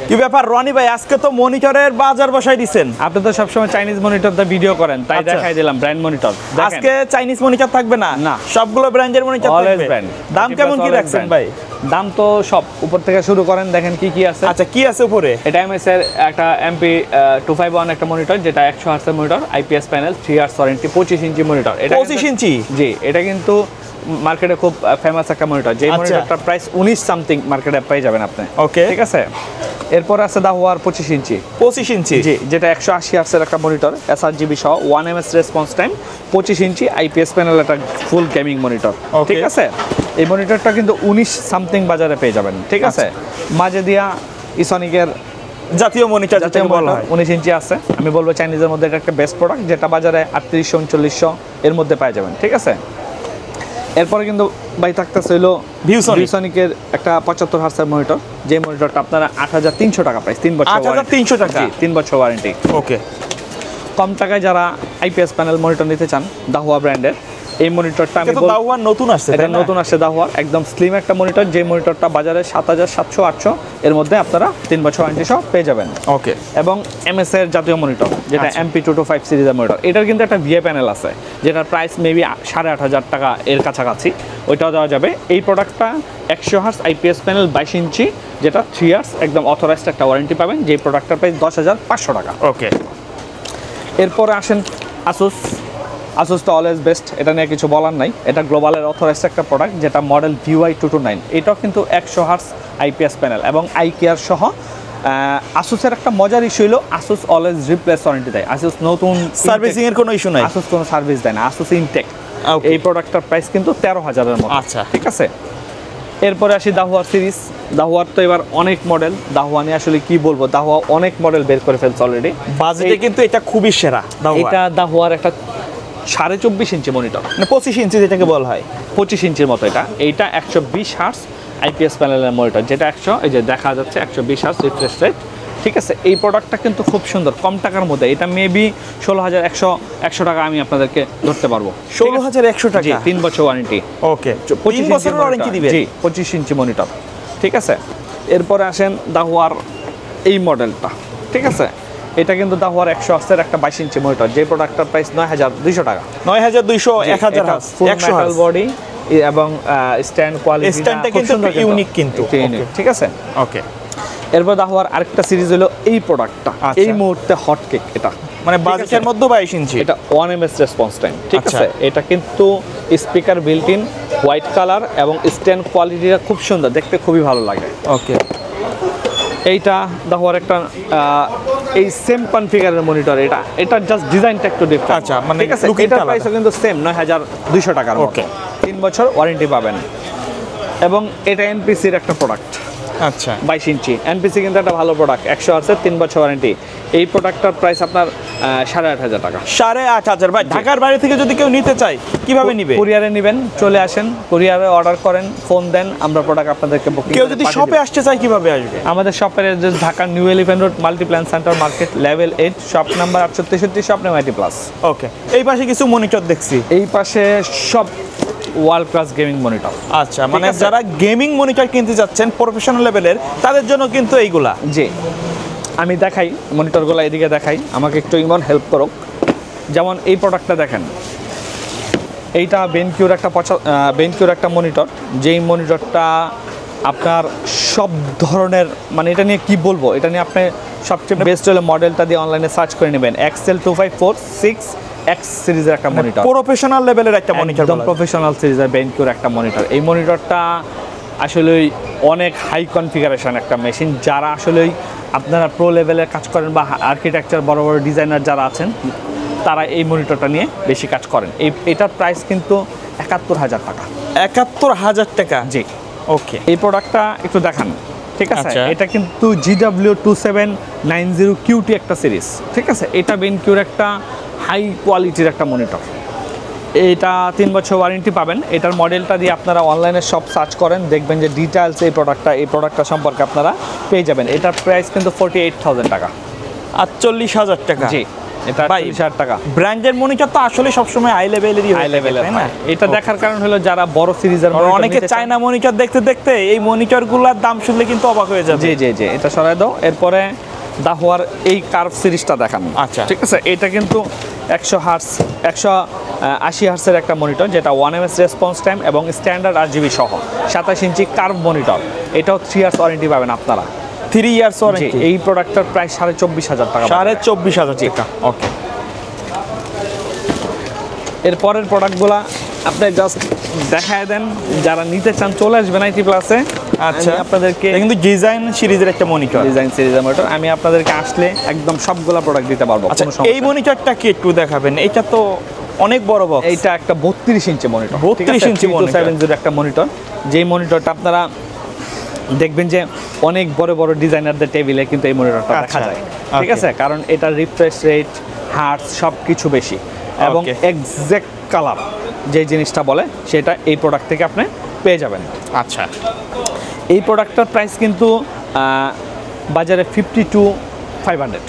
কি ব্যাপার রনি ভাই, আজকে তো মনিটরের বাজার বসাই দিচ্ছেন। আপনি তো সবসময় চাইনিজ মনিটর দিয়ে ভিডিও করেন, তাই দেখাই দিলাম ব্র্যান্ড মনিটর। আজকে চাইনিজ মনিটর থাকবে না, না সবগুলো ব্র্যান্ডের মনিটর থাকবে। দাম কেমন কি রাখছেন ভাই? দাম তো সব উপর থেকে শুরু করেন, দেখেন কি কি আছে। আচ্ছা, কি আছে উপরে? এটা এমএস এর একটা MP 251 একটা মনিটর, যেটা 100 হার্টজের monitor, IPS panel, 3 years warranty, 25 ইঞ্চি মনিটর। এটা 25 ইঞ্চি? জি, এটা কিন্তু মার্কেটে খুব ফেমাস একটা মনিটর। যে মনিটরটার প্রাইস 19 সামথিং মার্কেটে পেয়ে যাবেন আপনি। ওকে, ঠিক আছে। এরপর আছে দাহুয়ার 25 ইঞ্চি। 25 ইঞ্চি? জি, যেটা 180 হার্টজের একটা মনিটর, SRGB সহ, 1 ms রেসপন্স টাইম, 25 ইঞ্চি IPS প্যানেল, একটা ফুল গেমিং মনিটর। ঠিক আছে। এই মনিটরটা কিন্তু 19 সামথিং বাজারে পেয়ে যাবেন। ঠিক আছে। মাঝে দিয়া ইসনিকের জাতীয় মনিটর যেটা বলা হয় 19 ইঞ্চি আছে। আমি বলবো চাইনিজের মধ্যে এটা একটা বেস্ট প্রোডাক্ট, যেটা বাজারে 3800 3900 এর মধ্যে পেয়ে যাবেন। ঠিক আছে। এরপরে কিন্তু ভাই থাকতেছে হলো ভিউসনিকের একটা 75 হার্টজের মনিটর, যে মনিটরটা আপনারা 8300 টাকা প্রাইস, 3 বছর 8300 টাকা? 3 বছর ওয়ারেন্টি। ওকে। কম টাকায় যারা IPS প্যানেল মনিটর নিতে চান, দাহুয়া ব্র্যান্ডের এই মনিটরটা আমি বলবো, দাহুয়া নতুন আসছে, এটা নতুন আসছে দাহুয়া, একদম স্লিম একটা মনিটর, যে মনিটরটা বাজারে 7700 800 এর মধ্যে আপনারা 3 বছর ওয়ারেন্টি সহ পেয়ে যাবেন। ওকে। এবং MS এর জাতীয় মনিটর, যেটা MP225 সিরিজের মনিটর, এটার কিন্তু একটা VA প্যানেল আছে, যেটার প্রাইস মেবি 8500 টাকা এর কাছাকাছি, ওইটাও দেওয়া যাবে। এই প্রোডাক্টটা 100 হার্টজ IPS প্যানেল 22 ইঞ্চি, যেটা 3 ইয়ার্স একদম অথরাইজড একটা ওয়ারেন্টি পাবেন, যে প্রোডাক্টটার প্রাইস 10500 টাকা। ওকে। এরপরে আসেন আসুস তো অলওয়েজ বেস্ট, এটা নিয়ে কিছু বলার নাই। এটা গ্লোবালের অথরাইজড একটা প্রোডাক্ট, যেটা মডেল VY229। এটাও কিন্তু 100 হার্টজ IPS প্যানেল এবং আই কেয়ার সহ। আসুসের একটা মজার ইস্যু হলো আসুস অলওয়েজ রিপ্লেস ওয়ারেন্টি দেয়। আসুস নতুন সার্ভিসিং এর কোনো ইস্যু নাই, আসুস কোনো সার্ভিস দেয় না, আসুস ইনটেক। এই প্রোডাক্টটার প্রাইস কিন্তু 13000 এর মতো। আচ্ছা, ঠিক আছে। এরপরে আসি দাহুয়ার সিরিজ। দাহুয়ার তো এবার অনেক মডেল, দাহুয়া নিয়ে আসলে কি বলবো, দাহুয়া অনেক মডেল বের করে ফেলছে অলরেডি। বাজেটে কিন্তু এটা খুবই সেরা। এটা দাহুয়ার একটা 24.5 ইঞ্চি মনিটর, মানে 25 ইঞ্চি যেটাকে বলা হয়, 25 ইঞ্চির মতো। এইটা 120 হার্টজ IPS প্যানেলের মনিটর, যেটা 100, এই যে দেখা যাচ্ছে 120 হার্টজ রিফ্রেশ রেট। ঠিক আছে। এই প্রোডাক্টটা কিন্তু খুব সুন্দর, কম টাকার মধ্যে। এটা মেবি 16100 টাকা আমি আপনাদেরকে ধরতে পারবো। 16100 টাকা? 3 বছর ওয়ারেন্টি। ওকে, 3 বছরের ওয়ারেন্টি দিবে? জি, 25 ইঞ্চি মনিটর। ঠিক আছে। এরপরে আসেন দাহুয়ার এই মডেলটা। ঠিক আছে। এটা কিন্তু দাহুয়ার 100 হার্টজের একটা 22 ইঞ্চি মনিটর, যে প্রোডাক্টটার প্রাইস 9200 টাকা। 9200, 1000 হার্টজ, ফুল মেটাল বডি এবং স্ট্যান্ড কোয়ালিটি, স্ট্যান্ডটা কিন্তু ইউনিক কিন্তু। ঠিক আছে। ওকে। এরপর দাহুয়ার আরেকটা সিরিজ হলো এই প্রোডাক্টটা, এই মুহূর্তে হট কেক। এটা মানে বাজেটের মধ্যে 22 ইঞ্চি, এটা 1 ms রেসপন্স টাইম। ঠিক আছে। এটা কিন্তু speaker built in, white colour এবং স্ট্যান্ড কোয়ালিটিটা খুব সুন্দর, দেখতে খুবই ভালো লাগে। ওকে। এইটা দাহুয়ার একটা এই সেম কনফিগারের মনিটর। এটা জাস্ট ডিজাইনটা একটু ডিফারেন্ট। আচ্ছা, মানে ঠিক আছে। এটার প্রাইসও কিন্তু সেম 9200 টাকার মতো। ওকে। 3 বছর ওয়ারেন্টি পাবেন। এবং এটা NPCর একটা প্রোডাক্ট। আচ্ছা, 22 ইঞ্চি NPC কিন্তু একটা ভালো প্রোডাক্ট, 100 হার্টজের 3 বছর ওয়ারেন্টি। এই প্রোডাক্টটার প্রাইস আপনার 8500 টাকা। 8500? ভাই, ঢাকার বাইরে থেকে যদি কেউ নিতে চায় কিভাবে নিবে? কুরিয়ারে নেবেন, চলে আসেন, কুরিয়ারে অর্ডার করেন, ফোন দেন, আমরা প্রোডাক্ট আপনাদেরকে বুকিং। কেউ যদি শপে আসতে চায় কিভাবে আসবে? আমাদের শপের address Dhaka New Elephant Road, Multiplan Center market, level 8, shop number 6863, shop name IT plus. Okay. এই পাশে কিছু মনিটর দেখছি, এই পাশে সব ওয়ার্ল্ড ক্লাস গেমিং মনিটর। আচ্ছা, মানে যারা গেমিং মনিটর কিনতে যাচ্ছেন প্রফেশনাল লেভেলের, তাদের জন্য কিন্তু এইগুলা। জি, আমি দেখাই মনিটরগুলো, এদিকে দেখাই, আমাকে একটু ইমন হেল্প করুক। যেমন এই প্রোডাক্টটা দেখেন, এইটা বেনকিউর একটা মনিটর, যেই মনিটরটা আপনার সব ধরনের, মানে এটা নিয়ে কি বলবো, এটা নিয়ে আপনি সবচেয়ে বেস্ট হলে মডেলটা দিয়ে অনলাইনে সার্চ করে নেবেন, XL 254-6X সিরিজের একটা মনিটর, প্রফেশনাল লেভেলের একটা মনিটর, একদম প্রফেশনাল সিরিজের বেনকিউর একটা মনিটর। এই মনিটরটা আসলে অনেক হাই কনফিগারেশন একটা মেশিন। যারা আসলে আপনারা প্রো লেভেলের কাজ করেন বা আর্কিটেকচার বড় বড় ডিজাইনার যারা আছেন, তারা এই মনিটরটা নিয়ে বেশি কাজ করেন। এটার প্রাইস কিন্তু 71000 টাকা। 71000 টাকা? জি। ওকে। এই প্রোডাক্টটা একটু দেখান। ঠিক আছে। আচ্ছা। এটা কিন্তু GW2790QT একটা সিরিজ। ঠিক আছে। এটা বেনকিউর একটা হাই কোয়ালিটির একটা মনিটর। এটা 3 বছর ওয়ারেন্টি পাবেন। এটার মডেলটা দিয়ে আপনারা অনলাইনে সব সার্চ করেন, দেখবেন যে ডিটেলস এই প্রোডাক্টটা সম্পর্কে আপনারা পেয়ে যাবেন। এটার প্রাইস কিন্তু 48000 টাকা। 48000 টাকা? জি। এটা 48,000 টাকা। ব্র্যান্ডের মনিটর তো আসলে সবসময় হাই লেভেলেরই হাই লেভেলের, তাই না? এটা দেখার কারণ হলো যারা বড় সিরিজের অনেকে চায়না মনিটর দেখতে দেখতে এই মনিটরগুলোর দাম শুনলে কিন্তু অবাক হয়ে যাবে। জি জি জি, এটা সরাই দাও। এরপরে দাহুয়ার এই কার্ভ সিরিজটা দেখান। আচ্ছা, ঠিক আছে, এটা কিন্তু 100 হার্টস 180 হার্টসের একটা মনিটর, যেটা 1 ms রেসপন্স টাইম এবং স্ট্যান্ডার্ড RGB সহ 27 ইঞ্চি কার্ভ মনিটর। এটাও 3 ইয়ার্স ওয়ারেন্টি পাবেন আপনারা। 3 ইয়ার্স জি, ওয়ারেন্টি। এই প্রোডাক্টটার প্রায় 24,500 টাকা। 24,500 টাকা। ওকে, এরপরের প্রোডাক্টগুলা আপনি জাস্ট দেখায় দেন, যারা নিতে চান চলে আসবেন আইটি প্লাসে। আচ্ছা, আপনাদেরকে এটা কিন্তু ডিজাইন সিরিজের একটা মনিটর। ডিজাইন সিরিজের মনিটর আমি আপনাদেরকে আসলে একদম সবগুলা প্রোডাক্ট দিতে পারবো। আচ্ছা, এই মনিটরটা কি একটু দেখাবেন? এটা তো অনেক বড় বক্স। এইটা একটা 32 ইঞ্চি মনিটর। 32 ইঞ্চি মনিটর, 3270 একটা মনিটর। যেই মনিটরটা আপনারা দেখবেন যে অনেক বড় বড় ডিজাইনারদের টেবিলে কিন্তু এই মনিটরটা দেখা যায়। ঠিক আছে, কারণ এটা রিফ্রেশ রেট, হার্টস সব কিছু বেশি এবং এক্সাক্ট কালার যে জিনিসটা বলে সেটা এই প্রোডাক্ট থেকে আপনি পেয়ে যাবেন। আচ্ছা, এই প্রোডাক্টটার প্রাইস কিন্তু বাজারে 52,500।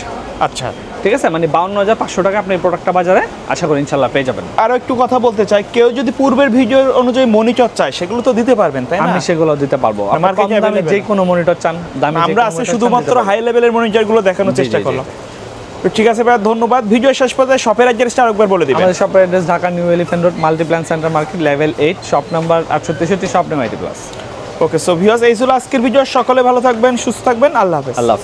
আচ্ছা, ঠিক আছে, মানে 52,500 টাকা আপনি এই প্রোডাক্টটা বাজারে আশা করি ইনশাল্লাহ পেয়ে যাবেন। আরো একটু কথা বলতে চাই, কেউ যদি পূর্বের ভিডিওর অনুযায়ী মনিটর চায় সেগুলো তো দিতে পারবেন, তাই না? আমি সেগুলো দিতে পারবো। মার্কেটে দামে যে কোনো মনিটর চান, দামে আমরা আছে শুধুমাত্র হাই লেভেলের মনিটরগুলো দেখানোর চেষ্টা করলাম। তো ঠিক আছে ভাই, ধন্যবাদ। ভিডিও শেষ পর্যায়ে শপের অ্যাড্রেসটা আরেকবার বলে দিবেন। আমাদের শপের address Dhaka New Elephant Road, Multiplan Center market, level 8, shop number 863, shop name IT plus. Okay, so viewers, এই ছিল আজকের ভিডিও। সকলে ভালো থাকবেন, সুস্থ থাকবেন। আল্লাহ হাফেজ। আল্লাহ হাফেজ।